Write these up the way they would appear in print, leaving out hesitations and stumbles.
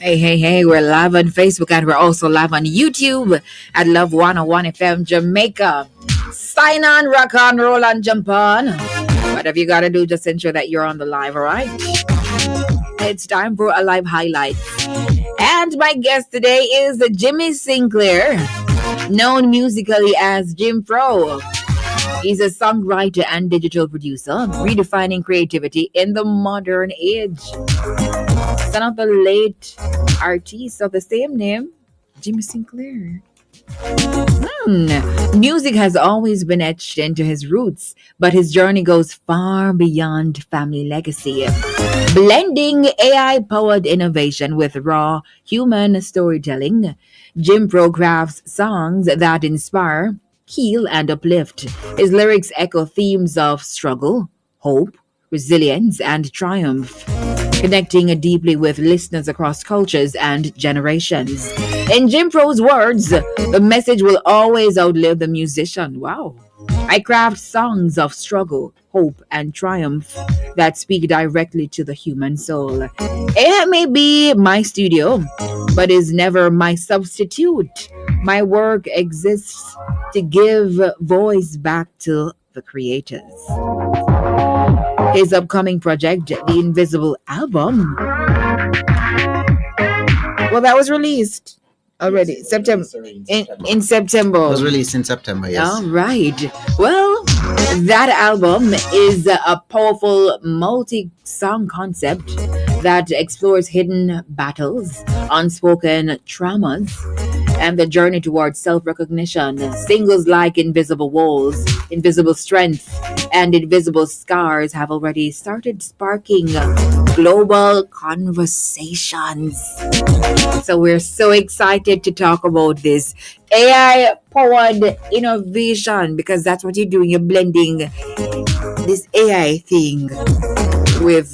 Hey, hey, hey, we're live on Facebook and we're also live on YouTube at Love 101 FM Jamaica. Sign on, rock on, roll on, jump on. Whatever you gotta do, just ensure that you're on the live, alright? It's time for a live highlight. And my guest today is Jimmy Sinclair, known musically as Jim Pro. He's a songwriter and digital producer, redefining creativity in the modern age. Son of the late artist of the same name, Jimmy Sinclair. Music has always been etched into his roots, but his journey goes far beyond family legacy. Blending AI-powered innovation with raw human storytelling, Jim Pro crafts songs that inspire, heal, and uplift. His lyrics echo themes of struggle, hope, resilience, and triumph, connecting deeply with listeners across cultures and generations. In Jim Pro's words, the message will always outlive the musician. Wow. I craft songs of struggle, hope, and triumph that speak directly to the human soul. It may be my studio, but is never my substitute. My work exists to give voice back to the creators. His upcoming project, The Invisible Album, well, that was released already. September. In September. It was released in September, yes. All right. Well, that album is a powerful multi-song concept that explores hidden battles, unspoken traumas, and the journey towards self-recognition. Singles like Invisible Walls, Invisible Strength, and Invisible Scars have already started sparking global conversations. So we're so excited to talk about this AI-powered innovation, because that's what you're doing. You're blending this AI thing with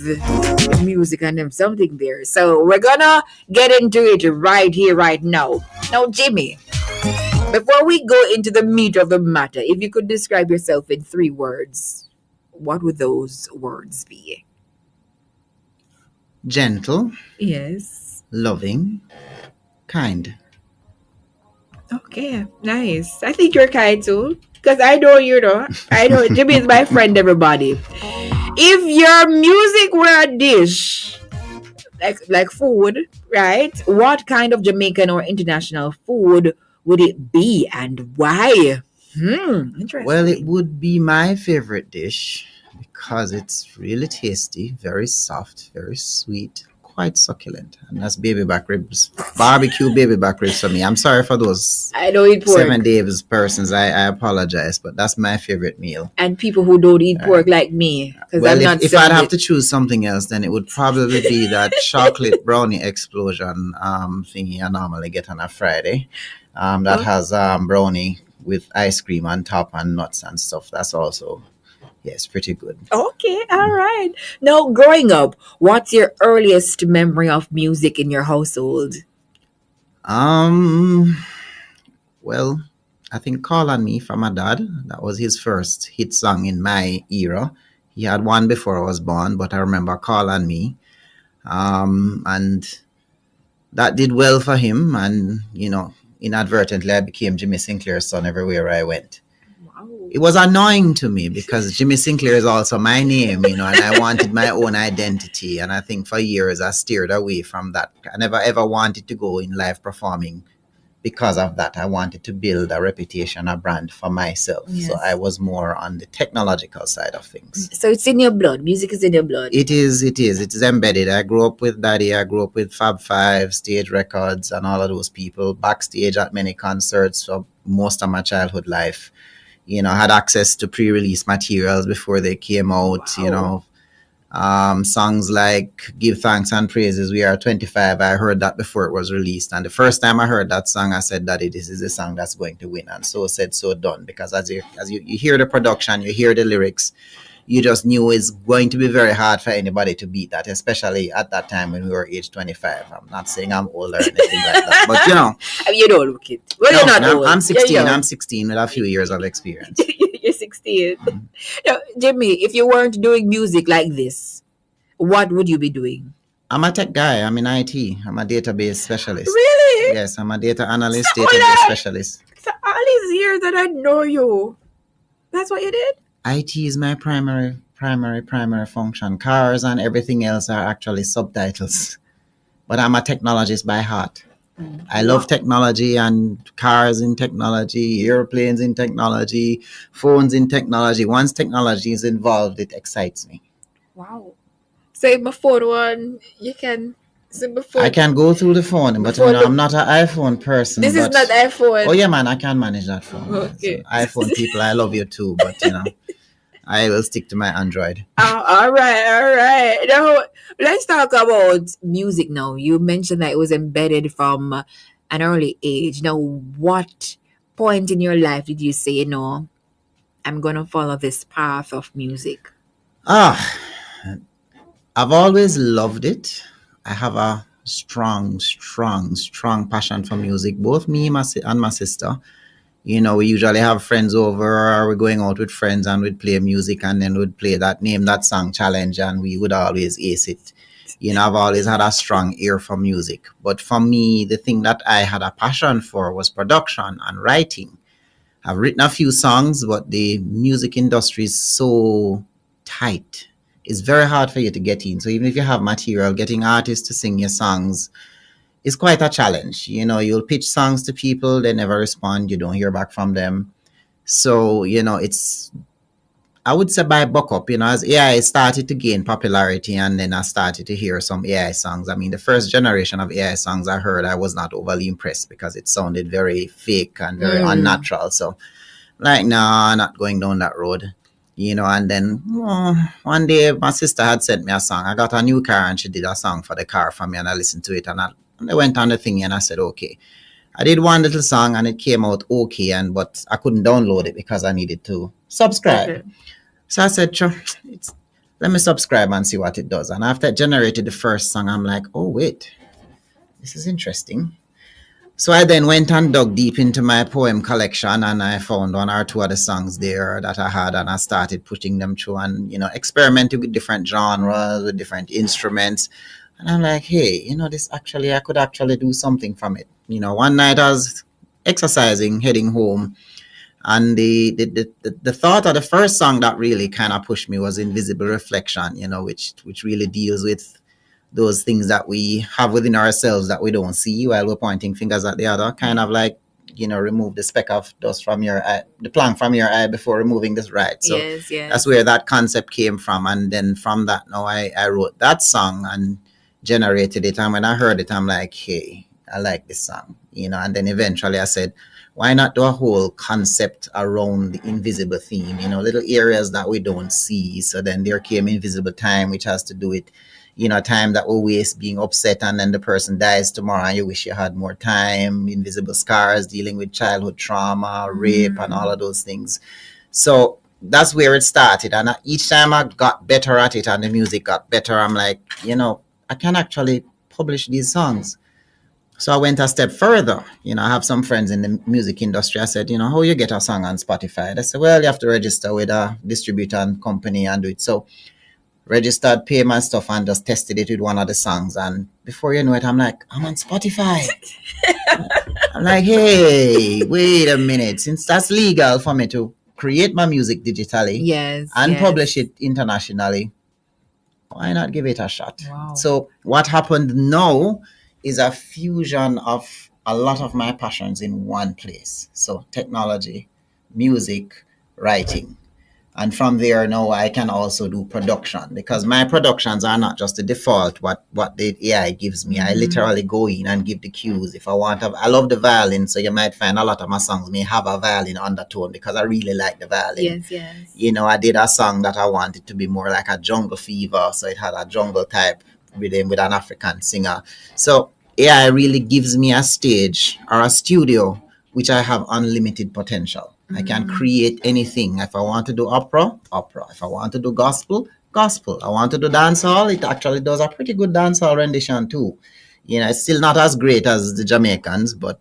music and there's something there. So we're gonna get into it right here, right now. Now, Jimmy, before we go into the meat of the matter, if you could describe yourself in 3 words, what would those words be? Gentle. Yes. Loving. Kind. Okay, nice. I think you're kind too, because I know I know Jimmy is my friend, everybody. If your music were a dish, like food, right? What kind of Jamaican or international food would it be and why? Interesting. Well, it would be my favorite dish because it's really tasty, very soft, very sweet, quite succulent. And that's baby back ribs, barbecue baby back ribs for me. I'm sorry for those I don't eat pork. 7 Days persons. I apologize, but that's my favorite meal. And people who don't eat pork like me. Well, if I'd have to choose something else, then it would probably be that chocolate brownie explosion thingy I normally get on a Friday. That has brownie with ice cream on top and nuts and stuff. That's also, yes, pretty good. Okay, all right. Now, growing up, what's your earliest memory of music in your household? Well, I think Call on Me from my dad. That was his first hit song in my era. He had one before I was born, but I remember Call on Me. And that did well for him. And, inadvertently, I became Jimmy Sinclair's son everywhere I went. It was annoying to me because Jimmy Sinclair is also my name, and I wanted my own identity. And I think for years I steered away from that. I never ever wanted to go in live performing because of that. I wanted to build a reputation, a brand for myself. Yes. So I was more on the technological side of things. So it's in your blood. Music is in your blood. It is. It is embedded. I grew up with Daddy. I grew up with Fab Five, Stage Records, and all of those people backstage at many concerts for most of my childhood life. I had access to pre-release materials before they came out. Wow. Songs like Give Thanks and Praises, We Are 25. I heard that before it was released. And the first time I heard that song, I said, Daddy, this is the song that's going to win. And so said, so done. Because as you hear the production, you hear the lyrics, you just knew it's going to be very hard for anybody to beat that, especially at that time when we were age 25. I'm not saying I'm older or anything like that. But, you don't look it. Well, no, you're not old. I'm 16. I'm 16 with a few years of experience. You're 16. Now, Jimmy, if you weren't doing music like this, what would you be doing? I'm a tech guy. I'm in IT. I'm a database specialist. Really? Yes, I'm a data So, analyst, hold database on. specialist. So all these years that I know you, that's what you did? IT is my primary function. Cars and everything else are actually subtitles. But I'm a technologist by heart. I love Wow. technology and cars in technology, airplanes in technology, phones in technology. Once technology is involved, it excites me. Wow. Say my phone one, you can say I can go through the phone, but before I'm look. not an iPhone person. This is But not oh iPhone. yeah, man, I can manage that phone. So Okay. iPhone people, I love you too, but I will stick to my Android. All right, all right. Now let's talk about music. Now you mentioned that it was embedded from an early age. Now, what point in your life did you say, I'm gonna follow this path of music? Ah, I've always loved it. I have a strong passion for music. Both me and my sister. We usually have friends over or we're going out with friends and we'd play music and then we'd play that name that song challenge and we would always ace it. I've always had a strong ear for music. But for me, the thing that I had a passion for was production and writing. I've written a few songs, but the music industry is so tight. It's very hard for you to get in. So even if you have material, getting artists to sing your songs is quite a challenge. You'll pitch songs to people, they never respond, you don't hear back from them. So, it's I would say by buck up, as AI started to gain popularity and then I started to hear some AI songs. I mean, the first generation of AI songs I heard, I was not overly impressed because it sounded very fake and very unnatural. So, like, nah, not going down that road. And then one day my sister had sent me a song. I got a new car and she did a song for the car for me and I listened to it and I went on the thing and I said, okay. I did one little song and it came out okay, but I couldn't download it because I needed to subscribe. Okay. So I said, sure, let me subscribe and see what it does. And after it generated the first song, I'm like, oh, wait, this is interesting. So I then went and dug deep into my poem collection and I found one or two other songs there that I had and I started putting them through and, experimenting with different genres, with different instruments. And I'm like, hey, this actually, I could actually do something from it. One night I was exercising, heading home, and the thought of the first song that really kind of pushed me was Invisible Reflection, which really deals with those things that we have within ourselves that we don't see while we're pointing fingers at the other, kind of like, remove the speck of dust from your eye, the plank from your eye before removing this, right? So Yes, that's yes. where that concept came from. And then from that, now I wrote that song and generated it. And when I heard it, I'm like, hey, I like this song, and then eventually I said, why not do a whole concept around the invisible theme, little areas that we don't see. So then there came Invisible Time, which has to do with time that will waste being upset and then the person dies tomorrow and you wish you had more time. Invisible scars, dealing with childhood trauma, rape, and all of those things. So that's where it started. And each time I got better at it and the music got better, I'm like, I can actually publish these songs. So I went a step further. I have some friends in the music industry. I said, how you get a song on Spotify? They said, well, you have to register with a distributor and company and do it. So registered, pay my stuff, and just tested it with one of the songs. And before you know it, I'm like, I'm on Spotify. I'm like, hey, wait a minute. Since that's legal for me to create my music digitally Yes, and publish yes. it internationally, why not give it a shot? Wow. So, what happened now is a fusion of a lot of my passions in one place. So, technology, music, writing. And from there now I can also do production because my productions are not just the default what the AI gives me. I literally go in and give the cues. If I want to, I love the violin, so you might find a lot of my songs may have a violin undertone because I really like the violin. Yes, yes. I did a song that I wanted to be more like a jungle fever, so it had a jungle type rhythm with an African singer. So AI really gives me a stage or a studio which I have unlimited potential. I can create anything. If I want to do opera, opera. If I want to do gospel, gospel. I want to do dancehall, it actually does a pretty good dancehall rendition too. It's still not as great as the Jamaicans, but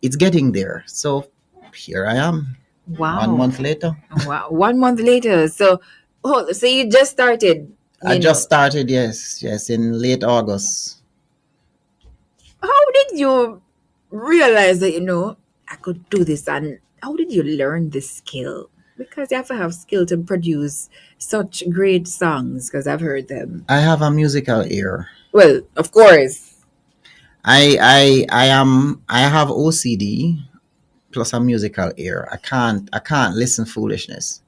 it's getting there. So here I am, one Wow. month later. Wow. 1 month later. So, oh, so you just started. I You just know, started, yes, yes, in late August. how did you realize that, I could do this? And how did you learn this skill? Because you have to have skill to produce such great songs, because I've heard them. I have a musical ear. Well, of course. I have OCD plus a musical ear. I can't listen foolishness.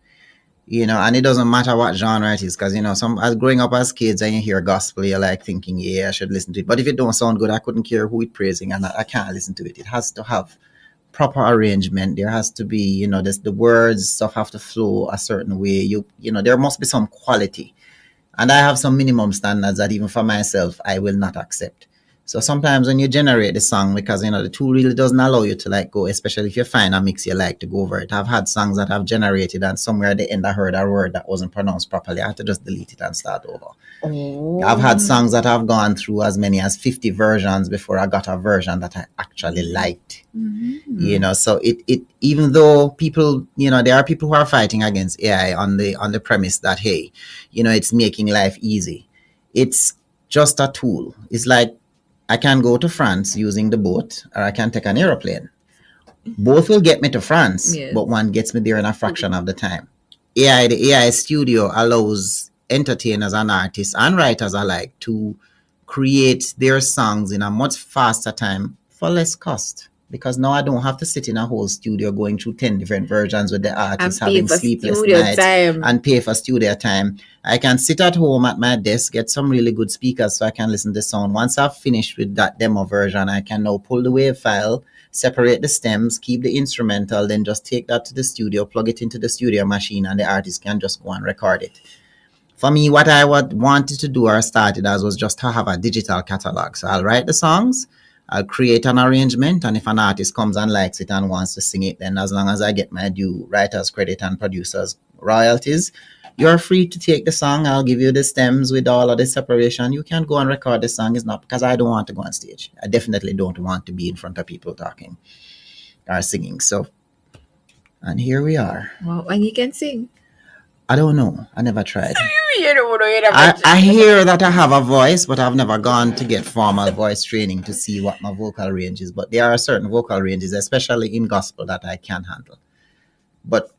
And it doesn't matter what genre it is, because some as growing up as kids and you hear gospel, you're like thinking, yeah, I should listen to it. But if it don't sound good, I couldn't care who it praising, and I can't listen to it. It has to have proper arrangement. There has to be, the words stuff have to flow a certain way. There must be some quality, and I have some minimum standards that even for myself I will not accept. So sometimes when you generate the song, because the tool really doesn't allow you to like go, especially if you find a mix you like, to go over it. I've had songs that I've generated and somewhere at the end I heard a word that wasn't pronounced properly. I had to just delete it and start over. I've had Oh. songs that I've gone through as many as 50 versions before I got a version that I actually liked. So it even though people, there are people who are fighting against AI on the premise that, hey, it's making life easy. It's just a tool. It's like I can go to France using the boat, or I can take an aeroplane. Both will get me to France, Yes. but one gets me there in a fraction of the time. The AI studio allows entertainers and artists and writers alike to create their songs in a much faster time for less cost. Because now I don't have to sit in a whole studio going through 10 different versions with the artists, And pay having for sleepless studio nights time. and pay for studio time. I can sit at home at my desk, get some really good speakers so I can listen to sound. Once I've finished with that demo version, I can now pull the wave file, separate the stems, keep the instrumental, then just take that to the studio, plug it into the studio machine, and the artist can just go and record it. For me, what I wanted to do or started as was just to have a digital catalog. So I'll write the songs, I'll create an arrangement, and if an artist comes and likes it and wants to sing it, then as long as I get my due writer's credit and producer's royalties, you're free to take the song. I'll give you the stems with all of the separation. You can go and record the song. It's not because I don't want to go on stage. I definitely don't want to be in front of people talking or singing. So, and here we are. Well, and you can sing. I don't know. I never tried. You don't know, you I, never. I hear that I have a voice, but I've never gone to get formal voice training to see what my vocal range is. But there are certain vocal ranges, especially in gospel, that I can handle. But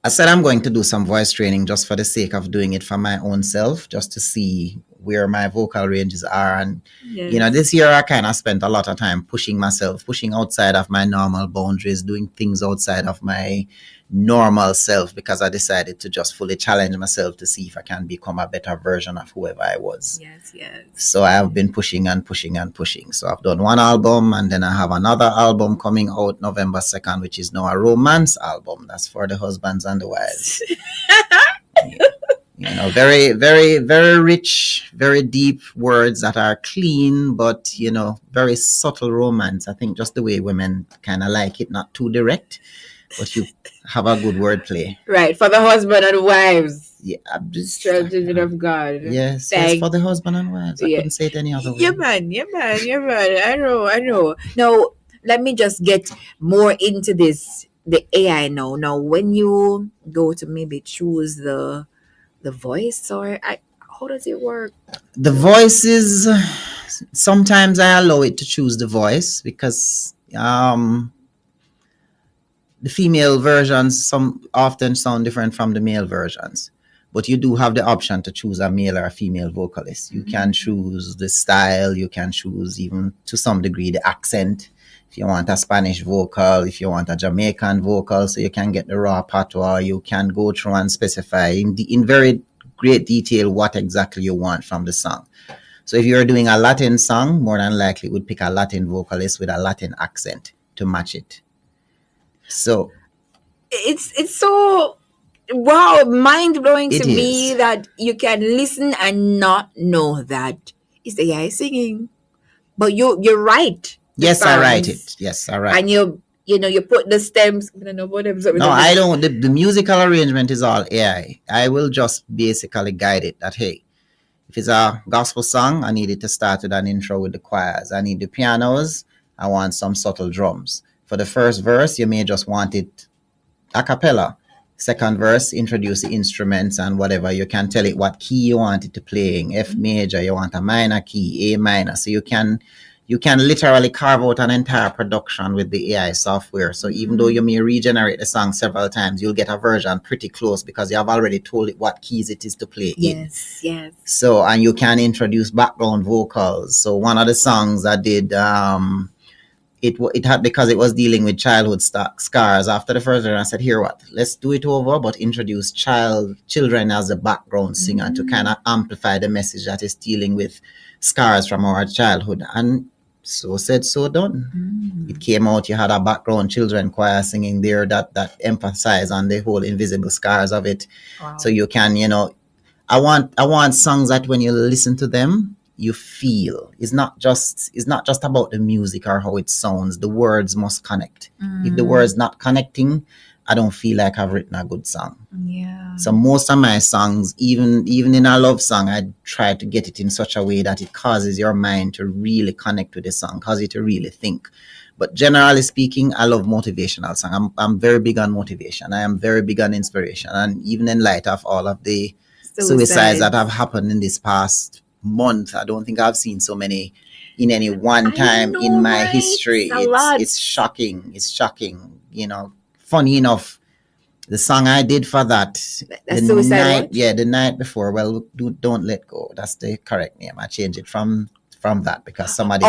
I said I'm going to do some voice training just for the sake of doing it for my own self, just to see where my vocal ranges are. And, Yes. this year I kind of spent a lot of time pushing myself, pushing outside of my normal boundaries, doing things outside of my normal self, because I decided to just fully challenge myself to see if I can become a better version of whoever I was. Yes, yes. So I have been pushing and pushing and pushing. So I've done one album, and then I have another album coming out November 2nd, which is now a romance album. That's for the husbands and the wives. Very, very, very rich, very deep words that are clean, but, very subtle romance. I think just the way women kind of like it, not too direct, but you have a good wordplay. Right, for the husband and wives. Yeah, I'm just, Children of God. yes, Thank- for the husband and wives. I Yeah. couldn't say it any other way. Yeah, man. Yeah, man. Yeah, man. I know. Now, let me just get more into the AI now. Now, when you go to maybe choose the voice, how does it work? The voices, sometimes I allow it to choose the voice, because the female versions some often sound different from the male versions, but you do have the option to choose a male or a female vocalist. You can choose the style, you can choose, even to some degree, the accent. If you want a Spanish vocal, if you want a Jamaican vocal, so you can get the raw patois. You can go through and specify in very great detail what exactly you want from the song. So if you're doing a Latin song, more than likely would pick a Latin vocalist with a Latin accent to match it. So It's so wow, mind blowing to It me is. that you can listen and not know that it's the AI singing, but you're right. The yes, I write songs, it. Yes, I write. and you put the stems. I don't know what them. No, I don't. The musical arrangement is all AI. I will just basically guide it that, hey, if it's a gospel song, I need it to start with an intro with the choirs. I need the pianos. I want some subtle drums. For the first verse, you may just want it a cappella. Second verse, introduce the instruments and whatever. You can tell it what key you want it to play in. F major, you want a minor key, A minor. So you can literally carve out an entire production with the AI software. So even though you may regenerate the song several times, you'll get a version pretty close because you have already told it what keys it is to play in. Yes. So, and you can introduce background vocals. So one of the songs I did, it had, because it was dealing with childhood scars. After the first version, I said, here what, let's do it over, but introduce children as a background singer to kind of amplify the message that is dealing with scars from our childhood. And so said, so done. It came out, you had a background children choir singing there that emphasize on the whole invisible scars of it. Wow. So you can, I want songs that when you listen to them, you feel. It's not just about the music or how it sounds. The words must connect. If the words not connecting, I don't feel like I've written a good song. Yeah. So most of my songs, even in a love song, I try to get it in such a way that it causes your mind to really connect with the song, cause you to really think. But generally speaking, I love motivational song. I'm very big on motivation. I am very big on inspiration. And even in light of all of the suicides that have happened in this past month, I don't think I've seen so many in any one time in my history. It's shocking. It's shocking. Funny enough, the song I did for that, the night before. Well, don't let go. That's the correct name. I changed it from that because somebody.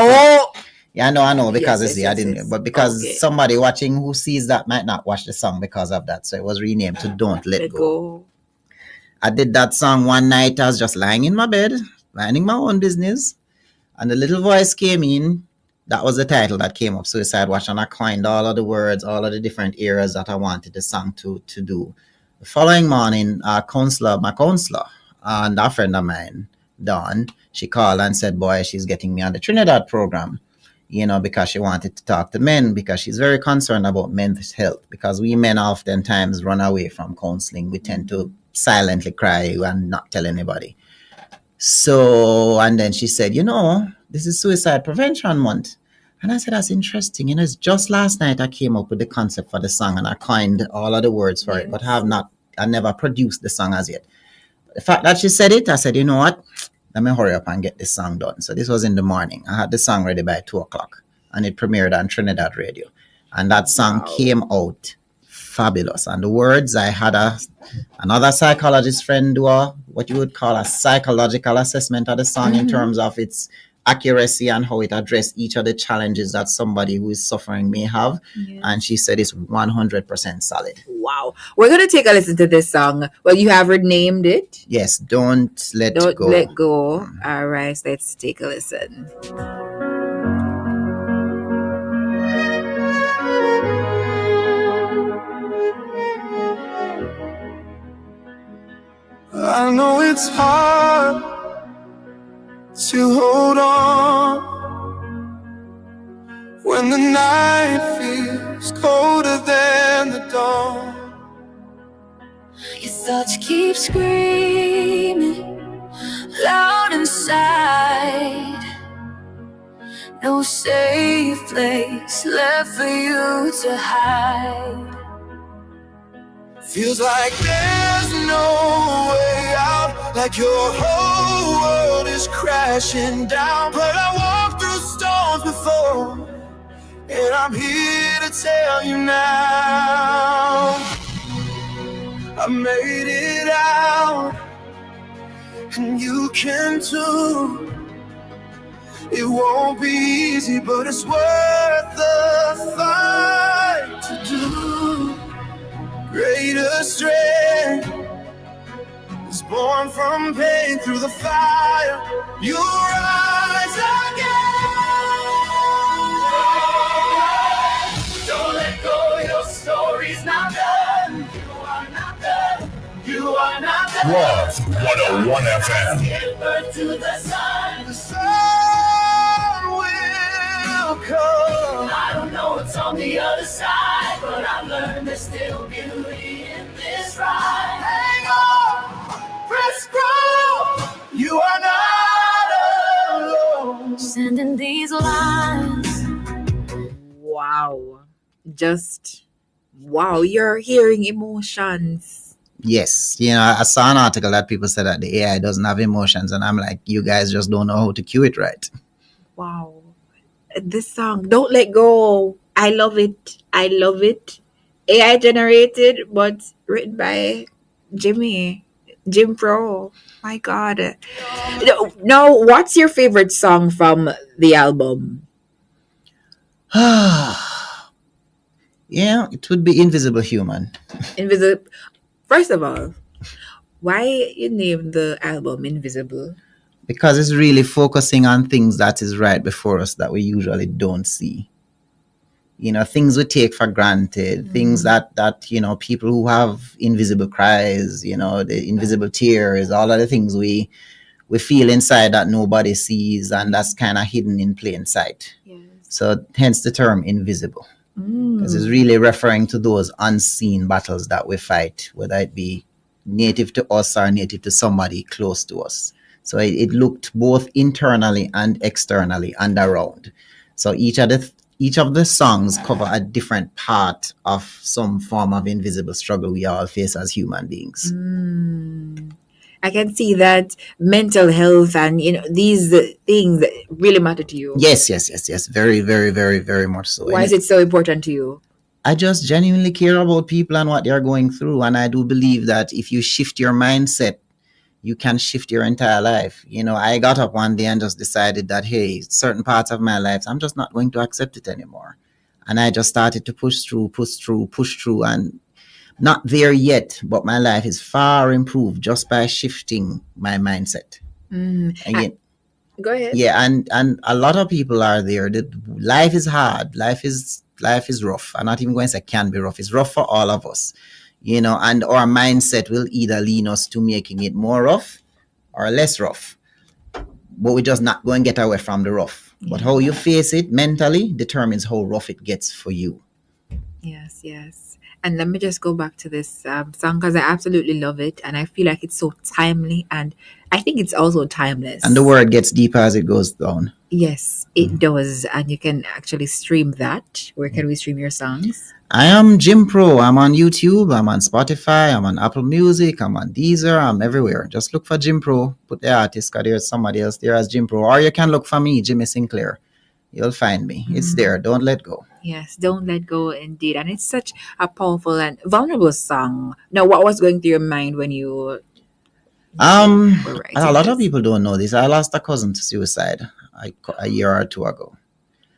Yeah, I know, because I didn't, but because somebody watching who sees that might not watch the song because of that. So it was renamed to Don't Let Go. I did that song one night. I was just lying in my bed, minding my own business, and the little voice came in. That was the title that came up, Suicide Watch, and I coined all of the words, all of the different areas that I wanted the song to do. The following morning, my counselor, and a friend of mine, Dawn, she called and said, boy, she's getting me on the Trinidad program, because she wanted to talk to men, because she's very concerned about men's health, because we men oftentimes run away from counseling. We tend to silently cry and not tell anybody. So, and then she said, this is Suicide Prevention Month. And I said, that's interesting. It's just last night I came up with the concept for the song and I coined all of the words for it, but I never produced the song as yet. The fact that she said it, I said, you know what? Let me hurry up and get this song done. So this was in the morning. I had the song ready by 2:00 and it premiered on Trinidad Radio. And that song came out fabulous. And the words, I had another psychologist friend do what you would call a psychological assessment of the song in terms of its accuracy and how it addressed each of the challenges that somebody who is suffering may have. And she said it's 100% solid. Wow. We're going to take a listen to this song. Well, you have renamed it. Yes, Don't Let Go. Don't Let Go. All right, let's take a listen. I know it's hard to hold on when the night feels colder than the dawn. Your thoughts keep screaming loud inside. No safe place left for you to hide. Feels like there's no way out, like your whole world is crashing down. But I walked through storms before, and I'm here to tell you now, I made it out, and you can too. It won't be easy, but it's worth the fight to do. Greater strength is born from pain. Through the fire, you rise again. Don't let go, your story's not done. You are not done. You are not done. Love 101 FM. Give birth to the sun. The sun will come. I don't know what's on the other side, but I've learned there's still beauty in this ride. Hang on, press grow. You are not alone. Sending these lines. Wow. Just Wow, you're hearing emotions. Yes, I saw an article that people said that the AI doesn't have emotions, and I'm like, you guys just don't know how to cue it right. Wow. This song, Don't Let Go. I love it. I love it. AI generated, but written by Jim Pro. My God. Now, what's your favorite song from the album? Yeah, it would be Invisible Human. Invisible. First of all, why you named the album Invisible? Because it's really focusing on things that is right before us that we usually don't see. Things we take for granted, things that people who have invisible cries, the invisible tears, all of the things we feel inside that nobody sees, and that's kind of hidden in plain sight. Yes. So hence the term invisible, because it's really referring to those unseen battles that we fight, whether it be native to us or native to somebody close to us. So it looked both internally and externally and around. So each of the songs cover a different part of some form of invisible struggle we all face as human beings. I can see that mental health and these things really matter to you. Yes, yes, yes, yes. Very, very, very, very much so. Why is it so important to you? I just genuinely care about people and what they're going through. And I do believe that if you shift your mindset, you can shift your entire life. I got up one day and just decided that, hey, certain parts of my life, I'm just not going to accept it anymore. And I just started to push through, push through, and not there yet, but my life is far improved just by shifting my mindset. Again, Go ahead. yeah, and a lot of people are there. Life is hard. Life is rough. I'm not even going to say can be rough. It's rough for all of us, and our mindset will either lean us to making it more rough or less rough. But we just not going to get away from the rough. But how you face it mentally determines how rough it gets for you. Yes, yes. And let me just go back to this song because I absolutely love it. And I feel like it's so timely. And I think it's also timeless. And the word gets deeper as it goes down. Yes, it does. And you can actually stream that. Where can we stream your songs? I am Jim Pro. I'm on YouTube. I'm on Spotify. I'm on Apple Music. I'm on Deezer. I'm everywhere. Just look for Jim Pro. Put the artist, because there's somebody else there as Jim Pro. Or you can look for me, Jimmy Sinclair. You'll find me. It's there. Don't let go. Yes, Don't Let Go, indeed. And it's such a powerful and vulnerable song. Now, what was going through your mind when you were writing A lot of this? people don't know this. I lost a cousin to suicide a year or two ago.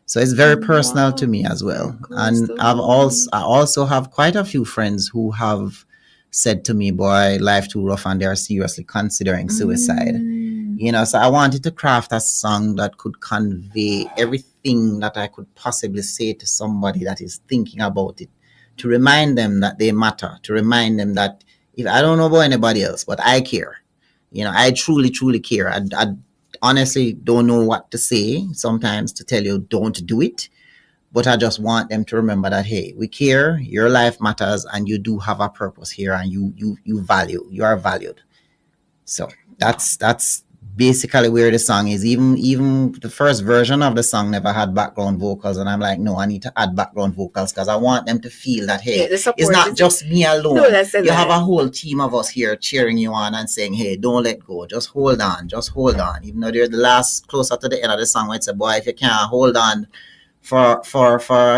So it's very personal to me as well. And I also have quite a few friends who have said to me, boy, life too rough, and they're seriously considering suicide. So I wanted to craft a song that could convey everything that I could possibly say to somebody that is thinking about it, to remind them that they matter, to remind them that if I don't know about anybody else, but I care. I truly, truly care. I honestly don't know what to say sometimes to tell you don't do it, but I just want them to remember that, hey, we care, your life matters, and you do have a purpose here, and you are valued. So that's basically where the song is. Even the first version of the song never had background vocals, and I'm like, no, I need to add background vocals because I want them to feel that, hey, it's not just me alone. No, you have a whole team of us here cheering you on and saying, hey, don't let go, just hold on. Even though there's the last closer to the end of the song where it's a boy, if you can't hold on for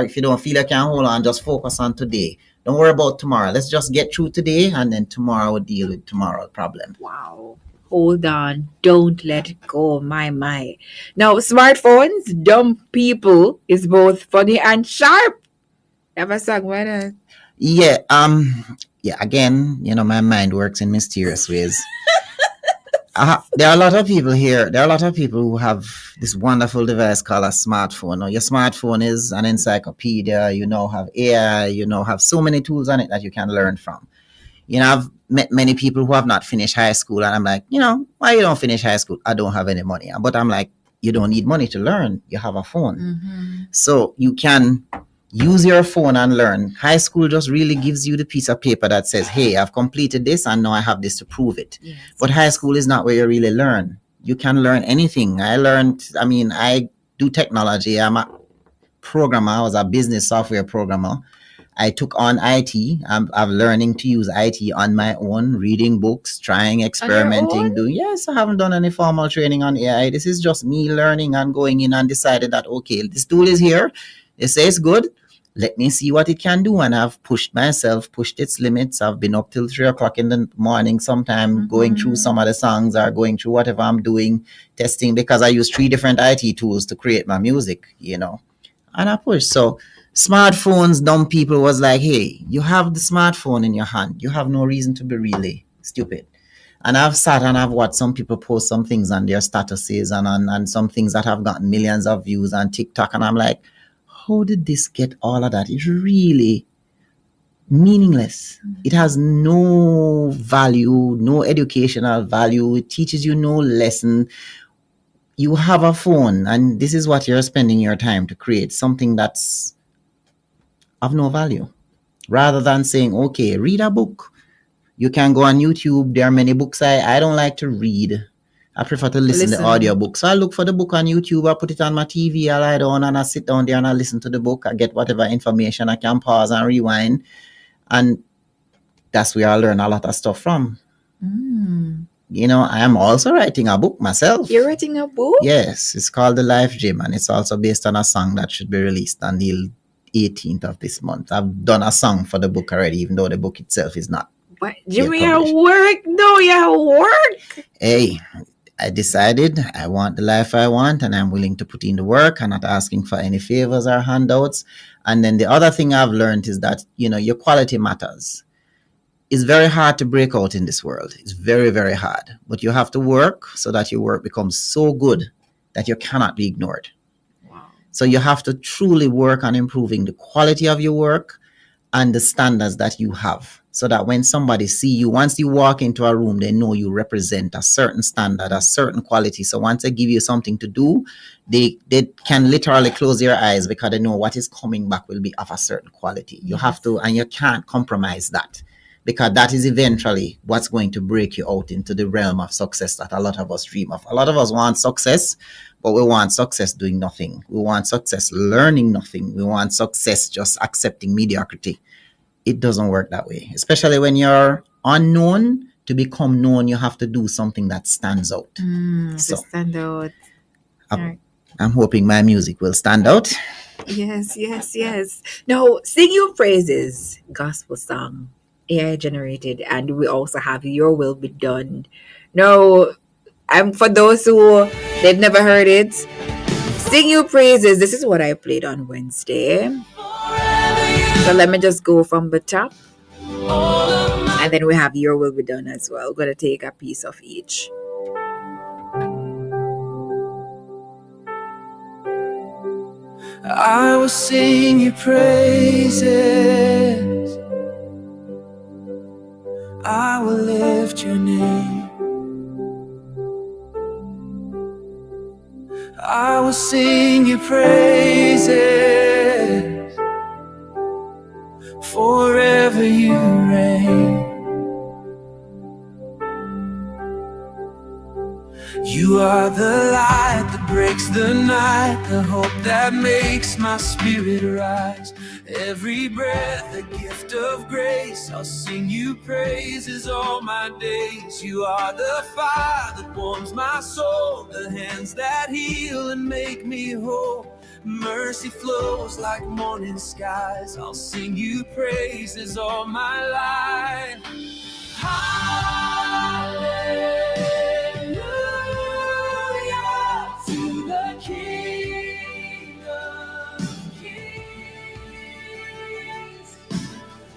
if you don't feel you can hold on, just focus on today. Don't worry about tomorrow. Let's just get through today, and then tomorrow we'll deal with tomorrow's problem. Wow. Hold on. Don't let go. My. Now, smartphones, dumb people is both funny and sharp. Have a song, why not? Yeah. Again, my mind works in mysterious ways. There are a lot of people here. There are a lot of people who have this wonderful device called a smartphone. Now, your smartphone is an encyclopedia. You now have AI. You now have so many tools on it that you can learn from. I've met many people who have not finished high school, and I'm like, why you don't finish high school? I don't have any money. But I'm like, you don't need money to learn. You have a phone. So you can use your phone and learn. High school just really gives you the piece of paper that says, hey, I've completed this and now I have this to prove it. Yes. But high school is not where you really learn. You can learn anything. I do technology. I'm a programmer. I was a business software programmer. I took on IT. I'm learning to use IT on my own, reading books, trying, On your own? experimenting, doing. Yes, I haven't done any formal training on AI. This is just me learning and going in and decided that, okay, this tool is here. They say it's good. Let me see what it can do. And I've pushed myself, pushed its limits. I've been up till 3 o'clock in the morning, sometime going through some of the songs or going through whatever I'm doing, testing, because I use 3 different IT tools to create my music. And I pushed. So smartphones, dumb people was like, hey, you have the smartphone in your hand. You have no reason to be really stupid. And I've sat and I've watched some people post some things on their statuses and some things that have gotten millions of views on TikTok. And I'm like, how did this get all of that? It's really meaningless. It has no value, no educational value. It teaches you no lesson. You have a phone, and this is what you're spending your time to create something that's of no value. Rather than saying, okay, read a book. You can go on YouTube. There are many books I don't like to read. I prefer to listen to audio book. So I look for the book on YouTube. I put it on my TV. I lie down and I sit down there and I listen to the book. I get whatever information. I can pause and rewind. And that's where I learn a lot of stuff from. I am also writing a book myself. You're writing a book? Yes, it's called The Life Gym, and it's also based on a song that should be released on the 18th of this month. I've done a song for the book already, even though the book itself is not. What? Jimmy, you work? No, you work. Hey, I decided I want the life I want, and I'm willing to put in the work. I'm not asking for any favors or handouts. And then the other thing I've learned is that, your quality matters. It's very hard to break out in this world. It's very, very hard. But you have to work so that your work becomes so good that you cannot be ignored. Wow. So you have to truly work on improving the quality of your work and the standards that you have, so that when somebody see you, once you walk into a room, they know you represent a certain standard, a certain quality. So once they give you something to do, they can literally close their eyes because they know what is coming back will be of a certain quality. You have to, and you can't compromise that, because that is eventually what's going to break you out into the realm of success that a lot of us dream of. A lot of us want success, but we want success doing nothing. We want success learning nothing. We want success just accepting mediocrity. It doesn't work that way, especially when you're unknown. To become known, you have to do something that stands out. To stand out. I'm hoping my music will stand out. Yes. Now, sing your praises, gospel song, AI generated, and we also have Your Will Be Done. Now, for those who they've never heard it, sing your praises. This is what I played on Wednesday. So let me just go from the top. And then we have Your Will Be Done as well. We're going to take a piece of each. I will sing your praises. I will lift your name. I will sing your praises. Forever you reign. You are the light that breaks the night, the hope that makes my spirit rise. Every breath a gift of grace, I'll sing you praises all my days. You are the fire that warms my soul, the hands that heal and make me whole. Mercy flows like morning skies, I'll sing you praises all my life. Hallelujah to the King of Kings.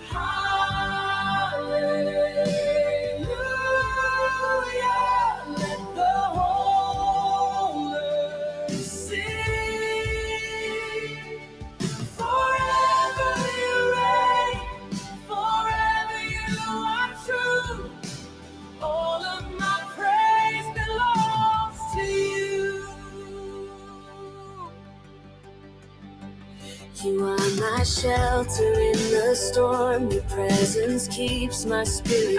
Hallelujah, let the whole earth sing. Forever you reign, forever you are true. All of my praise belongs to you. You are my shelter in the storm. Your presence keeps my spirit.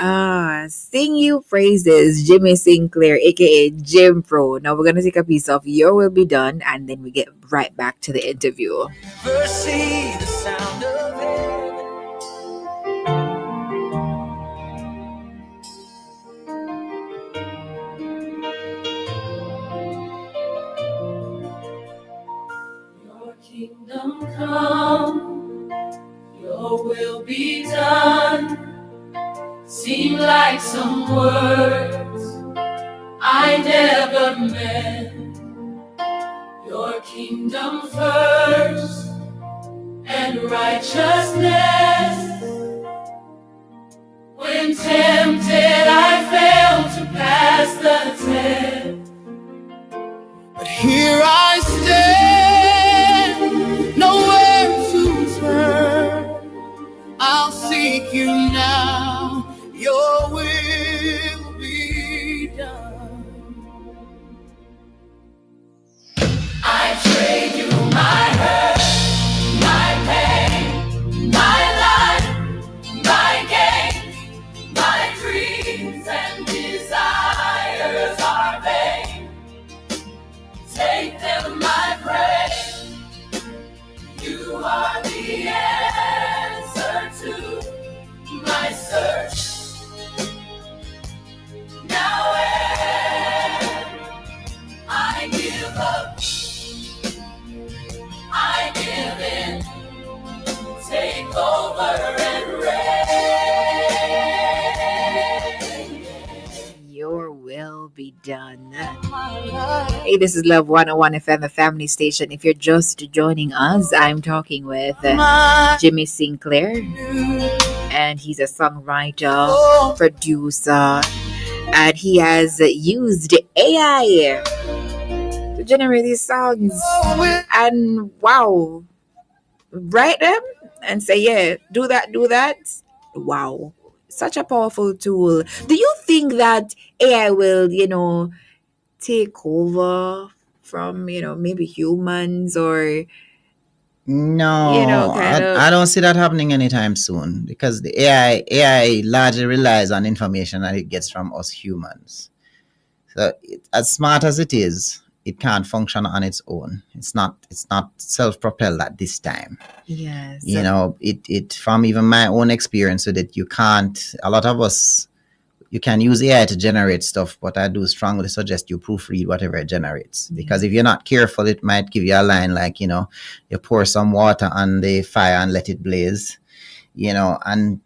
Sing you praises, Jimmy Sinclair, aka Jim Pro. Now we're gonna take a piece of Your Will Be Done, and then we get right back to the interview. First see the sound of heaven. like some words I never meant. Your kingdom first and righteousness. When tempted, I failed to pass the test. But here I stand, nowhere to turn. I'll seek you now, your will be done. I trade you my hurt, my pain, my life, my gain, my dreams and desires are vain. Take them, I pray. You are the answer to my search. Now I give up, I give in. Take over and reign. Your will be done. Hey, this is Love 101 FM, the family station. If you're just joining us, I'm talking with Jimmy Sinclair, and he's a songwriter, producer, and he has used AI to generate these songs. And wow, write them and say, yeah, do that, do that. Wow, such a powerful tool. Do you think that AI will, take over from, maybe humans, or No, kind of? I don't see that happening anytime soon, because the AI largely relies on information that it gets from us humans. So as smart as it is, it can't function on its own. It's not self-propelled at this time. Yes. It from even my own experience with it, you can't. A lot of us, you can use AI to generate stuff, but I do strongly suggest you proofread whatever it generates, because if you're not careful, it might give you a line like, you pour some water on the fire and let it blaze, and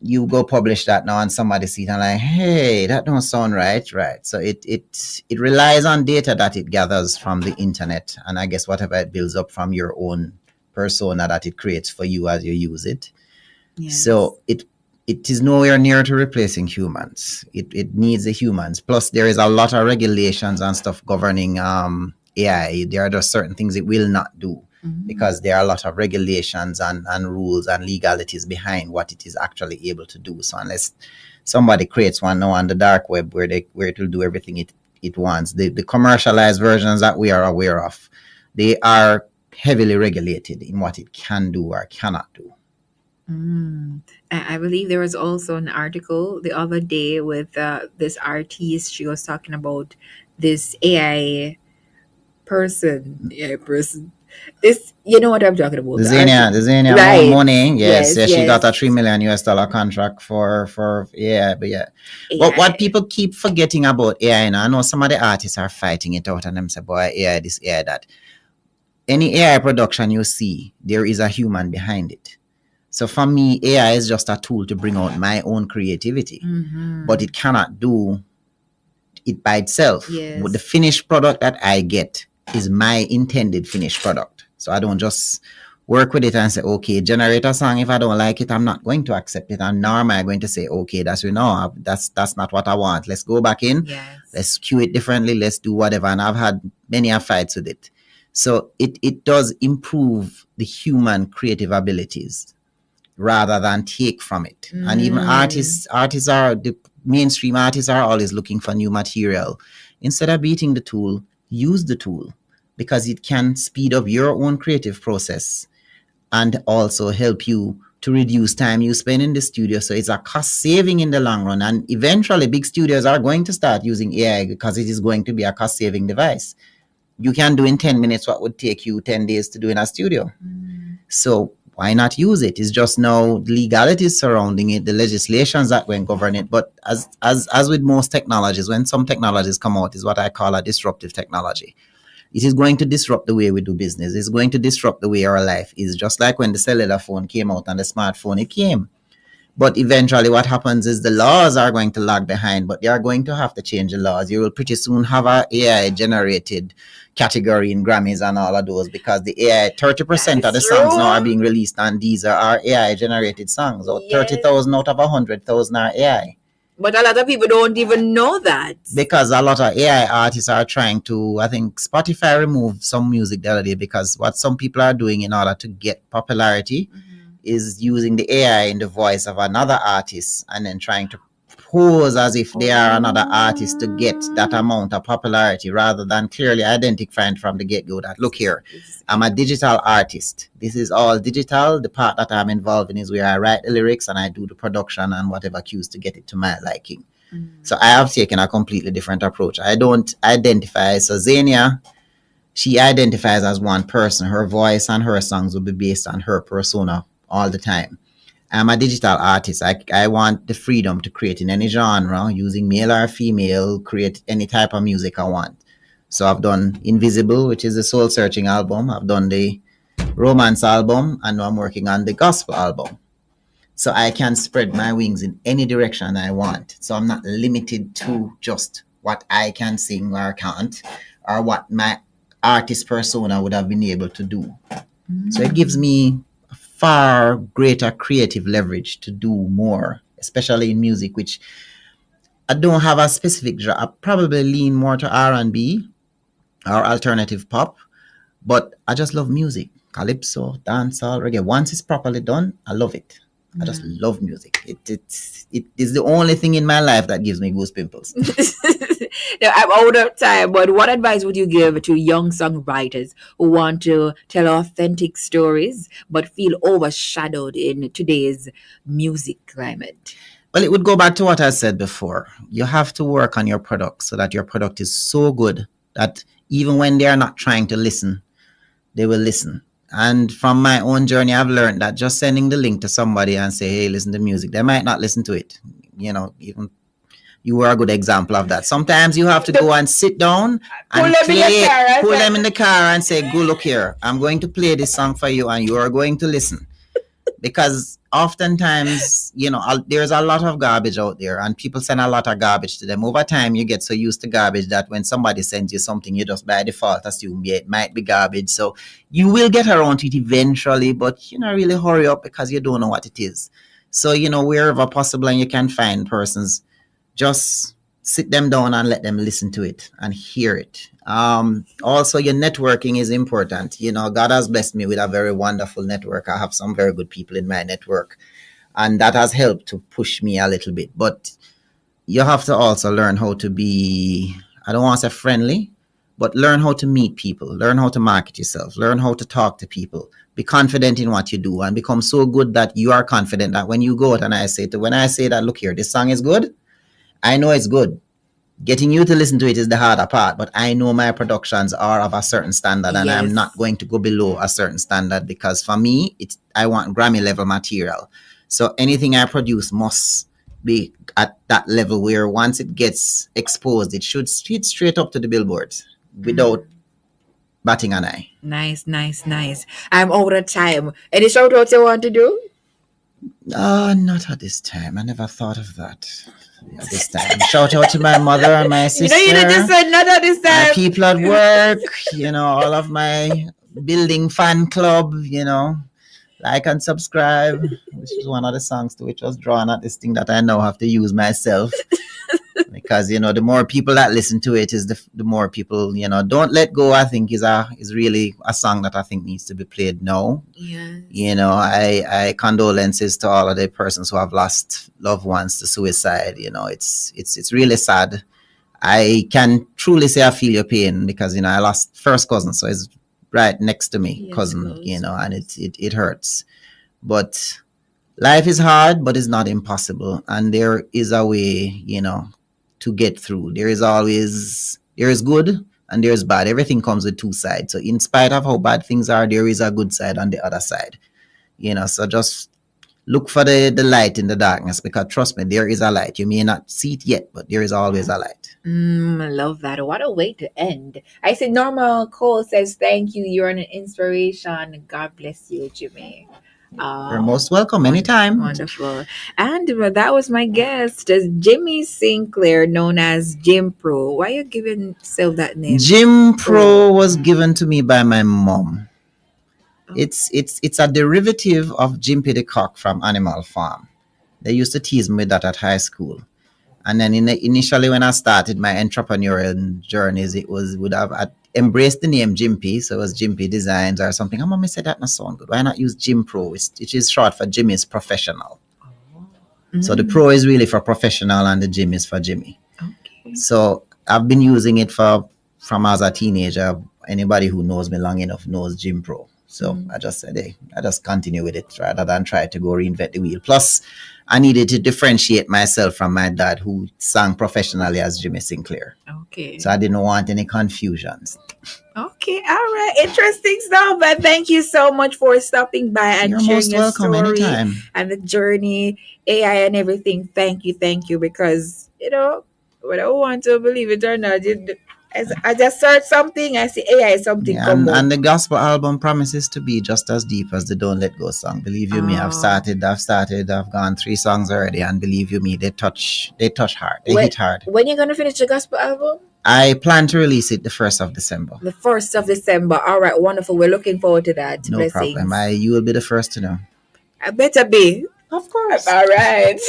you go publish that now and somebody sees it and like, hey, that don't sound right. So it relies on data that it gathers from the internet, and I guess whatever it builds up from your own persona that it creates for you as you use it. Yes. So it is nowhere near to replacing humans. It needs the humans. Plus, there is a lot of regulations and stuff governing AI. There are just certain things it will not do, because there are a lot of regulations and rules and legalities behind what it is actually able to do. So unless somebody creates one now on the dark web where it will do everything it wants, the commercialized versions that we are aware of, they are heavily regulated in what it can do or cannot do. I believe there was also an article the other day with this artist. She was talking about this AI person. This, you know what I'm talking about. The Xenia right. money. Yes, Yes, she got a yes. $3 million contract for AI. But what people keep forgetting about AI, I know some of the artists are fighting it out and them say, boy, AI this, AI that. Any AI production you see, there is a human behind it. So for me, AI is just a tool to bring out my own creativity, but it cannot do it by itself. Yes. The finished product that I get is my intended finished product. So I don't just work with it and say, okay, generate a song. If I don't like it, I'm not going to accept it. And nor am I going to say, okay, that's not what I want. Let's go back in. Yes. Let's cue it differently. Let's do whatever. And I've had many fights with it. So it does improve the human creative abilities rather than take from it. And even artists are, the mainstream artists are always looking for new material. Instead of beating the tool, use the tool, because it can speed up your own creative process and also help you to reduce time you spend in the studio. So it's a cost saving in the long run. And eventually big studios are going to start using AI because it is going to be a cost saving device. You can do in 10 minutes what would take you 10 days to do in a studio. So why not use it? It's just now the legalities surrounding it, the legislations that will govern it. But as with most technologies, when some technologies come out, is what I call a disruptive technology. It is going to disrupt the way we do business. It's going to disrupt the way our life is. Just like when the cellular phone came out and the smartphone, it came. But eventually, what happens is the laws are going to lag behind, but they are going to have to change the laws. You will pretty soon have a AI generated category in Grammys and all of those because the AI, 30% of That's the songs now are true. being released and these are our AI generated songs. So Yes. 30,000 out of 100,000 are AI. But a lot of people don't even know that. Because a lot of AI artists are trying to, I think Spotify removed some music the other day because what some people are doing in order to get popularity is using the AI in the voice of another artist and then trying to pose as if they are another artist to get that amount of popularity rather than clearly identifying from the get go that, look here, I'm a digital artist. This is all digital. The part that I'm involved in is where I write the lyrics and I do the production and whatever cues to get it to my liking. So I have taken a completely different approach. I don't identify. So Zania, she identifies as one person. Her voice and her songs will be based on her persona all the time. I'm a digital artist. I want the freedom to create in any genre, using male or female, create any type of music I want. So I've done Invisible, which is the soul searching album. I've done the romance album, and now I'm working on the gospel album. So I can spread my wings in any direction I want. So I'm not limited to just what I can sing or can't, or what my artist persona would have been able to do. So it gives me far greater creative leverage to do more, especially in music, which I don't have a specific genre. I probably lean more to R&B or alternative pop, but I just love music. Calypso, dancehall, reggae. Once it's properly done, I love it. I just love music. It is the only thing in my life that gives me goose pimples. Now, I'm out of time, but what advice would you give to young songwriters who want to tell authentic stories but feel overshadowed in today's music climate? Well, it would go back to what I said before. You have to work on your product so that your product is so good that even when they are not trying to listen, they will listen. And from my own journey, I've learned that just sending the link to somebody and say, hey, listen to music, they might not listen to it. You know, even you were a good example of that. Sometimes you have to go and sit down and pull them in the car and say, go look here. I'm going to play this song for you and you are going to listen. Because oftentimes, you know, there's a lot of garbage out there and people send a lot of garbage to them. Over time, you get so used to garbage that when somebody sends you something, you just by default assume, yeah, it might be garbage. So you will get around to it eventually, but you know, really hurry up because you don't know what it is. So, you know, wherever possible and you can find persons, just sit them down and let them listen to it and hear it. Also, your networking is important. You know, God has blessed me with a very wonderful network. I have some very good people in my network, and that has helped to push me a little bit. But you have to also learn how to be, I don't want to say friendly, but learn how to meet people, learn how to market yourself, learn how to talk to people, be confident in what you do, and become so good that you are confident that when you go out and when I say that, look here, this song is good, I know it's good. Getting you to listen to it is the harder part, but I know my productions are of a certain standard and I'm not going to go below a certain standard because for me, I want Grammy level material. So anything I produce must be at that level where once it gets exposed, it should hit straight up to the billboards without batting an eye. Nice, nice, nice. I'm out of time. Any shout outs you want to do? Not at this time. I never thought of that. At this time. Shout out to my mother and my sister. You just said not at this time. My people at work, you know, all of my building fan club, you know, like and subscribe, which is one of the songs to which was drawn at this thing that I now have to use myself. Because you know, the more people that listen to it is the more people, you know. Don't Let Go, I think is really a song that I think needs to be played now. Yes. You know, I condolences to all of the persons who have lost loved ones to suicide. You know, it's really sad. I can truly say I feel your pain because you know I lost first cousin, so it's right next to me, Yes, cousin. close. You know, and it hurts, but life is hard, but it's not impossible, and there is a way, you know, to get through. There is good and there's bad. Everything comes with two sides. So in spite of how bad things are, there is a good side on the other side. You know, so just look for the light in the darkness because trust me, there is a light. You may not see it yet, but there is always a light. Love that. What a way to end. I said Norma Cole says thank you. You're an inspiration. God bless you, Jimmy. You're Oh, most welcome anytime. wonderful. And that was my guest, Jimmy Sinclair, known as Jim Pro. Why you giving yourself that name, Jim Pro? Pro was given to me by my mom. Oh, It's a derivative of Jimpy the cock from Animal Farm. They used to tease me with that at high school. And then initially when I started my entrepreneurial journeys, it was would have embraced the name Jimpy, so it was Jimpy Designs or something. And mommy said that not sound good. Why not use Jim Pro, which is short for Jimmy's Professional. So the Pro is really for professional and the Jim is for Jimmy. okay. So I've been using it from as a teenager. Anybody who knows me long enough knows Jim Pro. So I just said, hey, I just continue with it rather than try to go reinvent the wheel. Plus, I needed to differentiate myself from my dad, who sang professionally as Jimmy Sinclair. Okay. So I didn't want any confusions. Okay, all right. Interesting stuff. But thank you so much for stopping by and You're sharing most your welcome story anytime. and the journey, AI and everything. Thank you. Because, when I want to believe it or not, as I just search something, I see AI, something Yeah, come up. and the gospel album promises to be just as deep as the Don't Let Go song. Believe you me, I've gone 3 songs already, and believe you me, they touch hard, they When, hit hard. when you're going to finish the gospel album? I plan to release it the 1st of December. The 1st of December. All right, wonderful. We're looking forward to that. No Blessings. problem. You will be the first to know. I better be. Of course. All right.